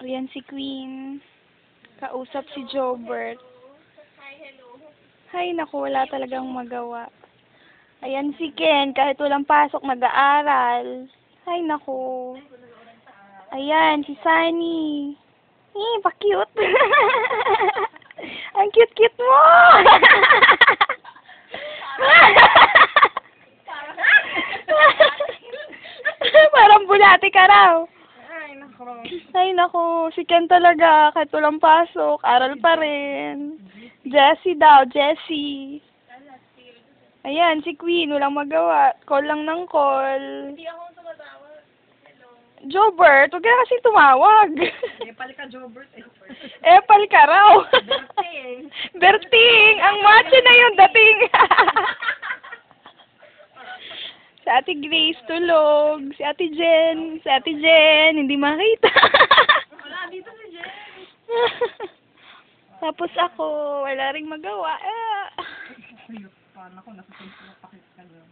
Ayan si Queen. Kausap si Jobert. Hay, naku, wala talagang magawa. Ayan si Ken, kahit walang pasok, nag-aaral. Hay, naku. Ayan, si Sunny. Pa-cute. Ang cute-cute mo! Parang bulati ka raw. Ay, nako. Ay, naku. Si Ken talaga, kahit walang pasok, aral pa rin. Jessie daw, Jessie. Ayan, si Queen, walang magawa. Call lang ng call. Hindi ako tumatawag. Hello. Jobert, huwag ka kasi tumawag. Epal ka, Jobert. Epal ka raw. Berting. Berting, ang macho na yung dating. Si Ate Grace tulog. Si Ate Jen, hindi makita. Wala, dito si Jen. Tapos ako, wala ring magawa. Ayun, paano ako, nasa Facebook pakit ka lang.